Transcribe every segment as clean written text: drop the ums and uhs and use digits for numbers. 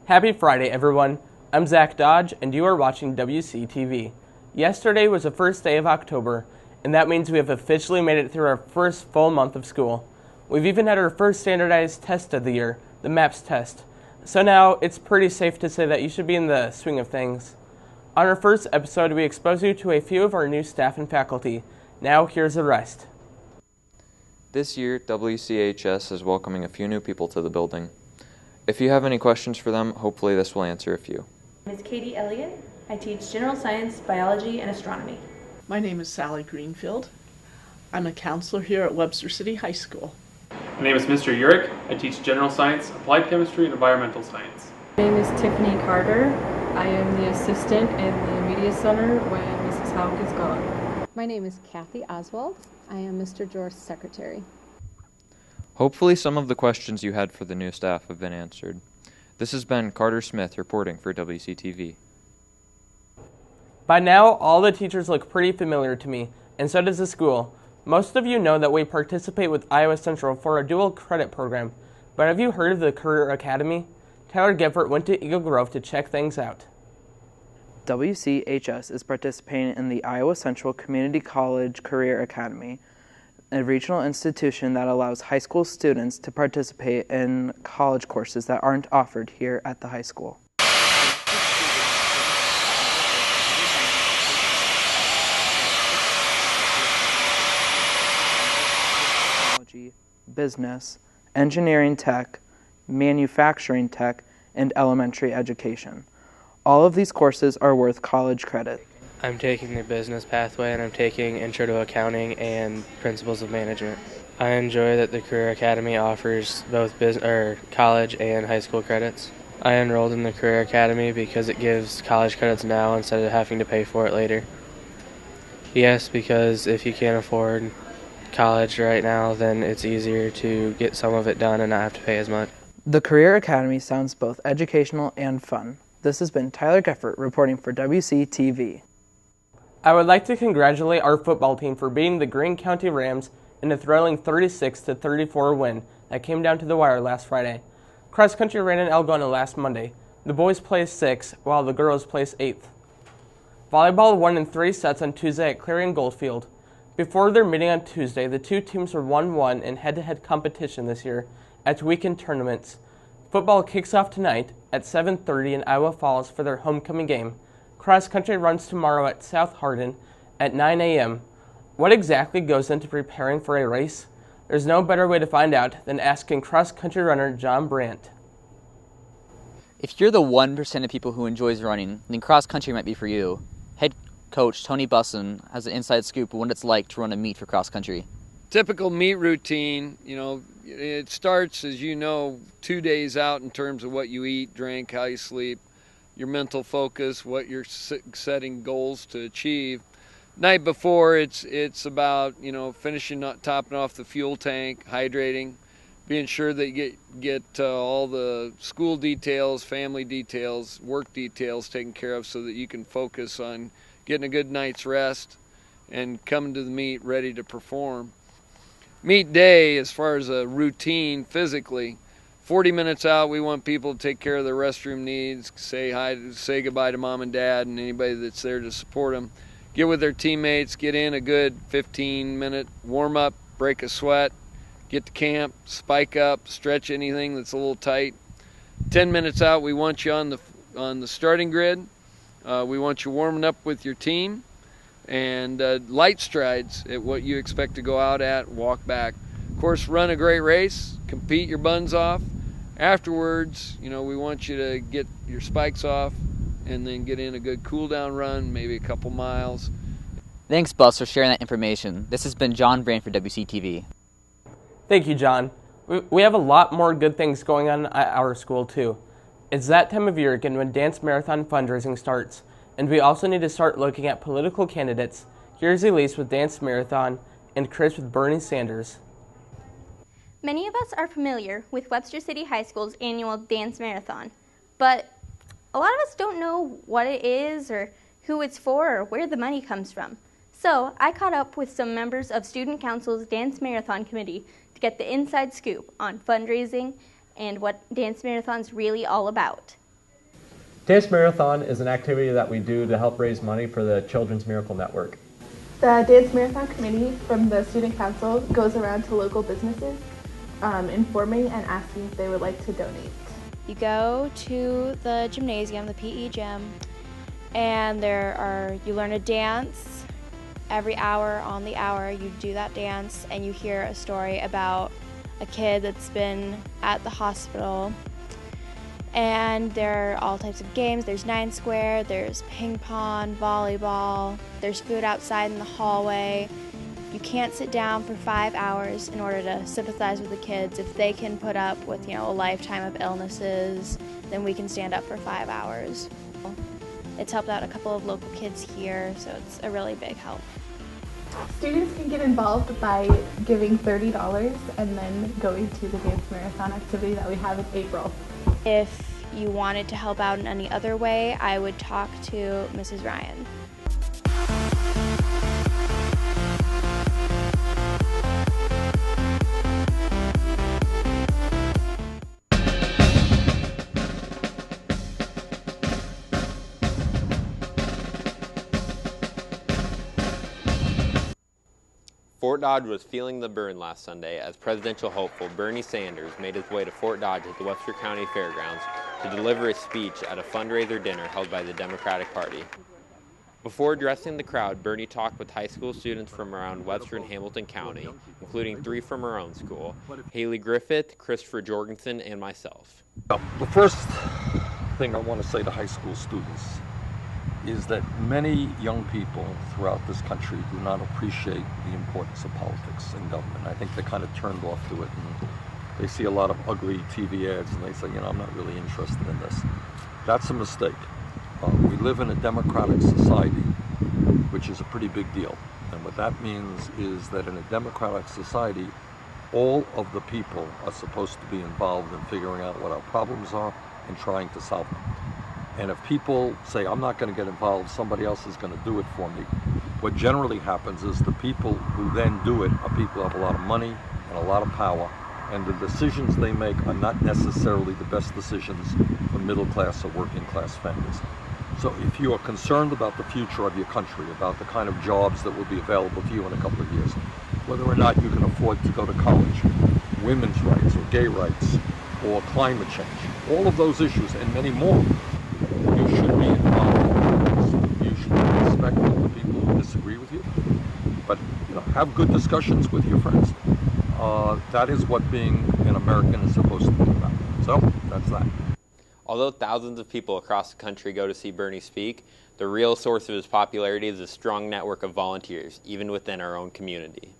Happy Friday, everyone. I'm Zach Dodge, and you are watching Wctv. Yesterday was the first day of October, and that means we have officially made it through our first full month of school. We've even had our first standardized test of the year, the MAPS test. So now, it's pretty safe to say that you should be in the swing of things. On our first episode, we expose you to a few of our new staff and faculty. Now, here's the rest. This year, WCHS is welcoming a few new people to the building. If you have any questions for them, hopefully this will answer a few. My name is Katie Elliott. I teach general science, biology, and astronomy. My name is Sally Greenfield. I'm a counselor here at Webster City High School. My name is Mr. Urich. I teach general science, applied chemistry, and environmental science. My name is Tiffany Carter. I am the assistant in the media center when Mrs. Hauk is gone. My name is Kathy Oswald. I am Mr. Jor's secretary. Hopefully some of the questions you had for the new staff have been answered. This has been Carter Smith reporting for WCTV. By now, all the teachers look pretty familiar to me, and so does the school. Most of you know that we participate with Iowa Central for a dual credit program, but have you heard of the Career Academy? Tyler Gifford went to Eagle Grove to check things out. WCHS is participating in the Iowa Central Community College Career Academy, a regional institution that allows high school students to participate in college courses that aren't offered here at the high school. Business, engineering tech, manufacturing tech, and elementary education. All of these courses are worth college credit. I'm taking the business pathway, and I'm taking Intro to Accounting and Principles of Management. I enjoy that the Career Academy offers both college and high school credits. I enrolled in the Career Academy because it gives college credits now instead of having to pay for it later. Yes, because if you can't afford college right now, then it's easier to get some of it done and not have to pay as much. The Career Academy sounds both educational and fun. This has been Tyler Gifford reporting for WCTV. I would like to congratulate our football team for beating the Greene County Rams in a thrilling 36-34 win that came down to the wire last Friday. Cross country ran in Algona last Monday. The boys placed 6th, while the girls placed 8th. Volleyball won in 3 sets on Tuesday at Clarion Goldfield. Before their meeting on Tuesday, the two teams were 1-1 in head-to-head competition this year at weekend tournaments. Football kicks off tonight at 7:30 in Iowa Falls for their homecoming game. Cross country runs tomorrow at South Hardin at 9 a.m. What exactly goes into preparing for a race? There's no better way to find out than asking cross country runner John Brandt. If you're the 1% of people who enjoys running, then cross country might be for you. Head coach Tony Busson has an inside scoop of what it's like to run a meet for cross country. Typical meet routine, it starts, as you know, 2 days out in terms of what you eat, drink, how you sleep, your mental focus, what you're setting goals to achieve. Night before, it's about finishing, topping off the fuel tank, hydrating, being sure that you get all the school details, family details, work details taken care of so that you can focus on getting a good night's rest and coming to the meet ready to perform. Meet day, as far as a routine physically, 40 minutes out, we want people to take care of their restroom needs, say hi, say goodbye to mom and dad and anybody that's there to support them. Get with their teammates, get in a good 15-minute warm-up, break a sweat, get to camp, spike up, stretch anything that's a little tight. 10 minutes out, we want you on the starting grid. We want you warming up with your team and light strides at what you expect to go out at, walk back. Of course, run a great race, compete your buns off. Afterwards, we want you to get your spikes off and then get in a good cool-down run, maybe a couple miles. Thanks, Buzz, for sharing that information. This has been John Brand for WCTV. Thank you, John. We have a lot more good things going on at our school, too. It's that time of year again when Dance Marathon fundraising starts, and we also need to start looking at political candidates. Here's Elise with Dance Marathon and Chris with Bernie Sanders. Many of us are familiar with Webster City High School's annual Dance Marathon, but a lot of us don't know what it is or who it's for or where the money comes from. So I caught up with some members of Student Council's Dance Marathon Committee to get the inside scoop on fundraising and what Dance Marathon's really all about. Dance Marathon is an activity that we do to help raise money for the Children's Miracle Network. The Dance Marathon Committee from the Student Council goes around to local businesses informing and asking if they would like to donate. You go to the gymnasium, the PE gym, and you learn a dance. Every hour on the hour you do that dance and you hear a story about a kid that's been at the hospital. And there are all types of games. There's 9 square, there's ping pong, volleyball, there's food outside in the hallway. You can't sit down for 5 hours in order to sympathize with the kids. If they can put up with, a lifetime of illnesses, then we can stand up for 5 hours. It's helped out a couple of local kids here, so it's a really big help. Students can get involved by giving $30 and then going to the Dance Marathon activity that we have in April. If you wanted to help out in any other way, I would talk to Mrs. Ryan. Fort Dodge was feeling the burn last Sunday as presidential hopeful Bernie Sanders made his way to Fort Dodge at the Webster County Fairgrounds to deliver a speech at a fundraiser dinner held by the Democratic Party. Before addressing the crowd, Bernie talked with high school students from around Webster and Hamilton County, including 3 from our own school, Haley Griffith, Christopher Jorgensen, and myself. The first thing I want to say to high school students is that many young people throughout this country do not appreciate the importance of politics and government. I think they're kind of turned off to it, and they see a lot of ugly TV ads and they say, I'm not really interested in this. That's a mistake. We live in a democratic society, which is a pretty big deal. And what that means is that in a democratic society, all of the people are supposed to be involved in figuring out what our problems are and trying to solve them. And if people say, I'm not going to get involved, somebody else is going to do it for me, what generally happens is the people who then do it are people who have a lot of money and a lot of power, and the decisions they make are not necessarily the best decisions for middle class or working class families. So if you are concerned about the future of your country, about the kind of jobs that will be available to you in a couple of years, whether or not you can afford to go to college, women's rights or gay rights, or climate change, all of those issues and many more, you should be involved. You should be respectful of people who disagree with you, but have good discussions with your friends. That is what being an American is supposed to be about. So that's that. Although thousands of people across the country go to see Bernie speak, the real source of his popularity is a strong network of volunteers, even within our own community.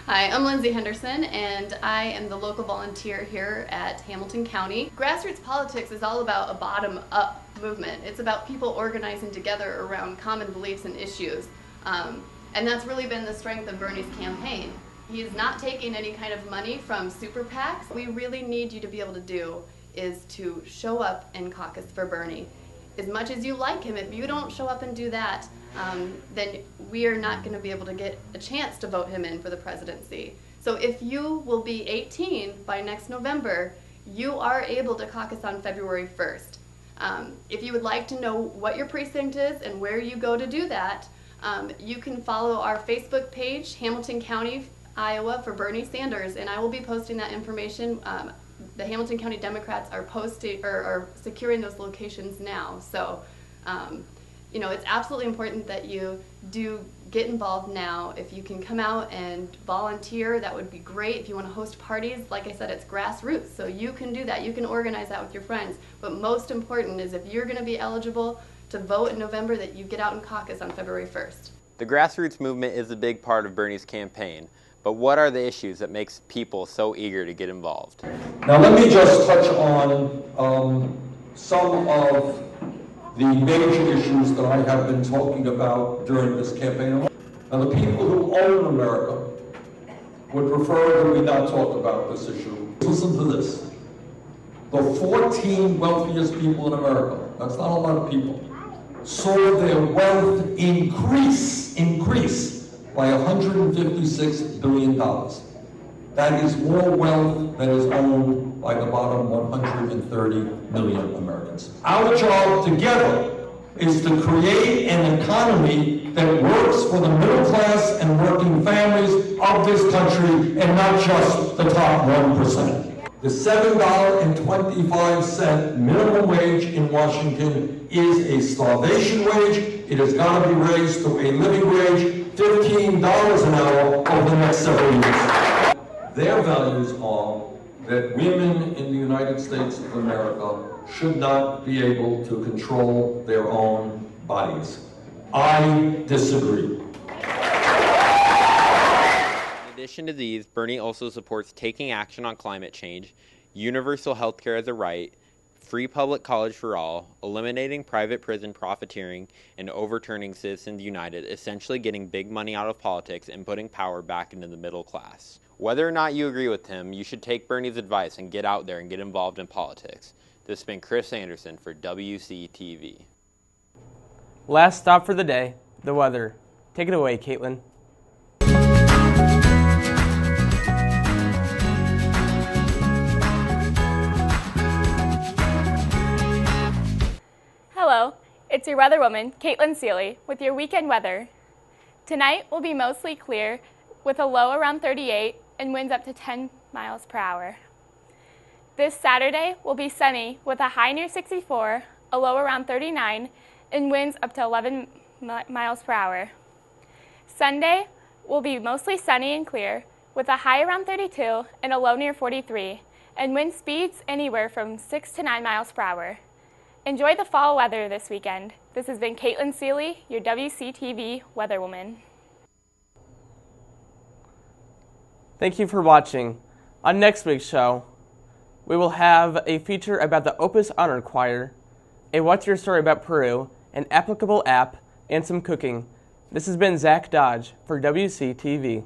Hi, I'm Lindsay Henderson, and I am the local volunteer here at Hamilton County. Grassroots politics is all about a bottom-up movement. It's about people organizing together around common beliefs and issues. And that's really been the strength of Bernie's campaign. He's not taking any kind of money from super PACs. What we really need you to be able to do is to show up and caucus for Bernie. As much as you like him, if you don't show up and do that, then we are not going to be able to get a chance to vote him in for the presidency. So if you will be 18 by next November, you are able to caucus on February 1st. If you would like to know what your precinct is and where you go to do that, you can follow our Facebook page, Hamilton County, Iowa for Bernie Sanders, and I will be posting that information. The Hamilton County Democrats are securing those locations now. So, it's absolutely important that you do get involved now. If you can come out and volunteer, that would be great. If you want to host parties, like I said, it's grassroots, so you can do that. You can organize that with your friends. But most important is if you're going to be eligible to vote in November, that you get out and caucus on February 1st. The grassroots movement is a big part of Bernie's campaign, but what are the issues that makes people so eager to get involved? Now let me just touch on some of the major issues that I have been talking about during this campaign. And the people who own America would prefer that we not talk about this issue. Listen to this. The 14 wealthiest people in America, that's not a lot of people, saw their wealth increase by $156 billion. That is more wealth than is owned by the bottom 130 million Americans. Our job together is to create an economy that works for the middle class and working families of this country and not just the top 1%. The $7.25 minimum wage in Washington is a starvation wage. It has got to be raised to a living wage, $15 an hour over the next several years. Their values are that women in the United States of America should not be able to control their own bodies. I disagree. In addition to these, Bernie also supports taking action on climate change, universal health care as a right, free public college for all, eliminating private prison profiteering, and overturning Citizens United, essentially getting big money out of politics and putting power back into the middle class. Whether or not you agree with him, you should take Bernie's advice and get out there and get involved in politics. This has been Chris Anderson for Wctv. Last stop for the day, the weather. Take it away, Caitlin. Hello, it's your weather woman, Caitlin Seeley, with your weekend weather. Tonight will be mostly clear with a low around 38 and winds up to 10 miles per hour. This Saturday will be sunny with a high near 64, a low around 39, and winds up to 11 miles per hour. Sunday will be mostly sunny and clear with a high around 32 and a low near 43, and wind speeds anywhere from 6 to 9 miles per hour. Enjoy the fall weather this weekend. This has been Caitlin Seeley, your WCTV weather woman. Thank you for watching. On next week's show, we will have a feature about the Opus Honor Choir, a What's Your Story About Peru, an applicable app, and some cooking. This has been Zach Dodge for WCTV.